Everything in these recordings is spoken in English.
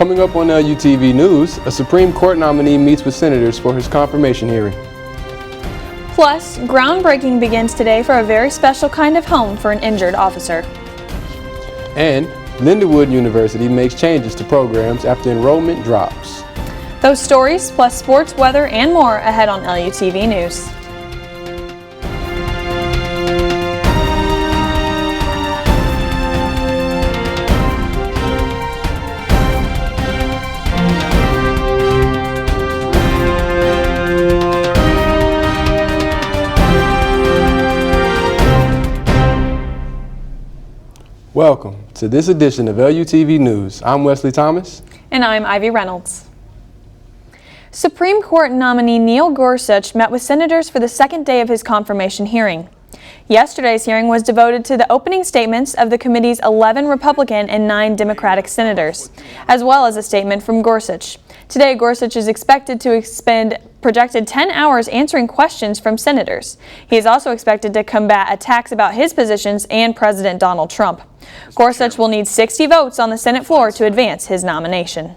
Coming up on LUTV News, a Supreme Court nominee meets with senators for his confirmation hearing. Plus, groundbreaking begins today for a very special kind of home for an injured officer. And Lindenwood University makes changes to programs after enrollment drops. Those stories, plus sports, weather, and more ahead on LUTV News. Welcome to this edition of LUTV News. I'm Wesley Thomas. And I'm Ivy Reynolds. Supreme Court nominee Neil Gorsuch met with senators for the second day of his confirmation hearing. Yesterday's hearing was devoted to the opening statements of the committee's 11 Republican and 9 Democratic senators, as well as a statement from Gorsuch. Today, Gorsuch is expected to spend projected 10 hours answering questions from senators. He is also expected to combat attacks about his positions and President Donald Trump. Gorsuch will need 60 votes on the Senate floor to advance his nomination.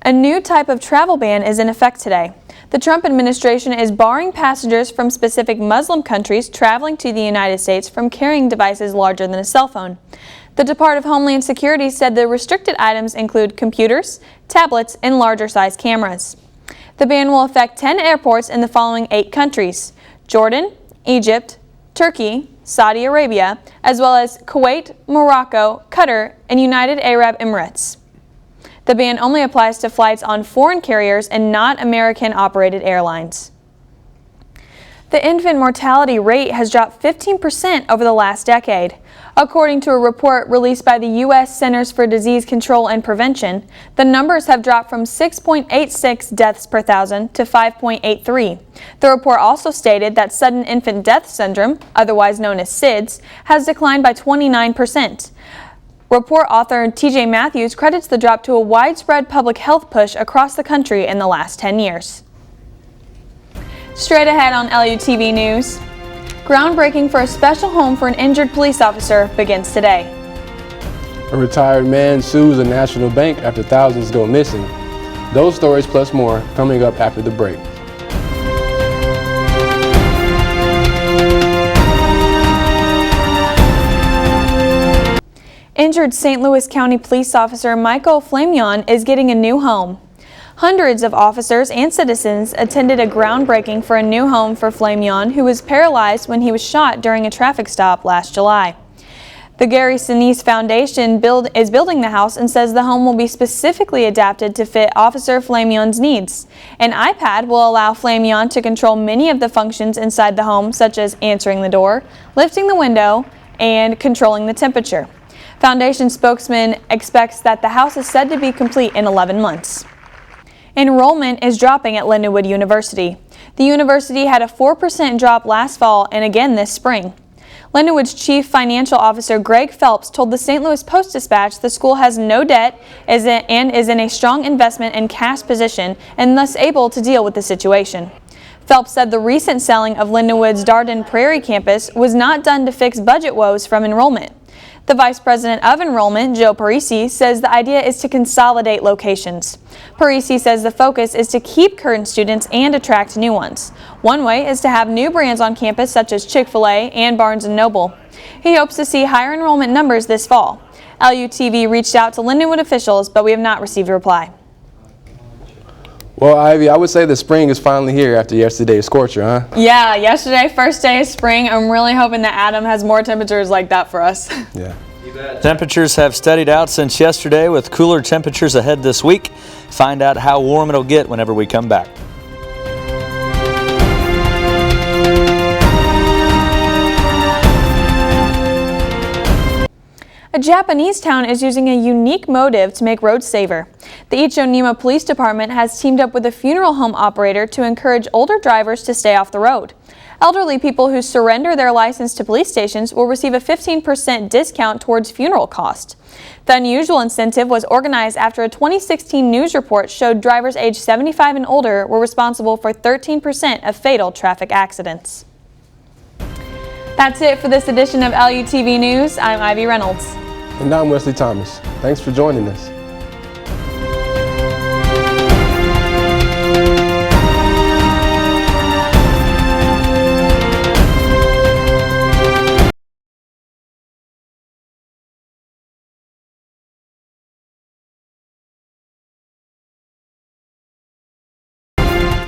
A new type of travel ban is in effect today. The Trump administration is barring passengers from specific Muslim countries traveling to the United States from carrying devices larger than a cell phone. The Department of Homeland Security said the restricted items include computers, tablets, and larger-size cameras. The ban will affect 10 airports in the following 8 countries: Jordan, Egypt, Turkey, Saudi Arabia, as well as Kuwait, Morocco, Qatar, and United Arab Emirates. The ban only applies to flights on foreign carriers and not American-operated airlines. The infant mortality rate has dropped 15% over the last decade. According to a report released by the U.S. Centers for Disease Control and Prevention, the numbers have dropped from 6.86 deaths per thousand to 5.83. The report also stated that sudden infant death syndrome, otherwise known as SIDS, has declined by 29%. Report author TJ Matthews credits the drop to a widespread public health push across the country in the last 10 years. Straight ahead on LUTV News, groundbreaking for a special home for an injured police officer begins today. A retired man sues a national bank after thousands go missing. Those stories plus more coming up after the break. Injured St. Louis County Police Officer Michael Flamion is getting a new home. Hundreds of officers and citizens attended a groundbreaking for a new home for Flamion, who was paralyzed when he was shot during a traffic stop last July. The Gary Sinise Foundation is building the house and says the home will be specifically adapted to fit Officer Flamion's needs. An iPad will allow Flamion to control many of the functions inside the home, such as answering the door, lifting the window, and controlling the temperature. Foundation spokesman expects that the house is said to be complete in 11 months. Enrollment is dropping at Lindenwood University. The university had a 4% drop last fall and again this spring. Lindenwood's Chief Financial Officer Greg Phelps told the St. Louis Post-Dispatch the school has no debt and is in a strong investment and cash position and thus able to deal with the situation. Phelps said the recent selling of Lindenwood's Darden Prairie campus was not done to fix budget woes from enrollment. The Vice President of Enrollment, Joe Parisi, says the idea is to consolidate locations. Parisi says the focus is to keep current students and attract new ones. One way is to have new brands on campus such as Chick-fil-A and Barnes & Noble. He hopes to see higher enrollment numbers this fall. LUTV reached out to Lindenwood officials, but we have not received a reply. Well, Ivy, I would say the spring is finally here after yesterday's scorcher, huh? Yeah, yesterday, first day of spring. I'm really hoping that Adam has more temperatures like that for us. Yeah. Temperatures have steadied out since yesterday with cooler temperatures ahead this week. Find out how warm it'll get whenever we come back. A Japanese town is using a unique motive to make roads safer. The Ichonima Police Department has teamed up with a funeral home operator to encourage older drivers to stay off the road. Elderly people who surrender their license to police stations will receive a 15% discount towards funeral costs. The unusual incentive was organized after a 2016 news report showed drivers aged 75 and older were responsible for 13% of fatal traffic accidents. That's it for this edition of LUTV News. I'm Ivy Reynolds. And I'm Wesley Thomas. Thanks for joining us.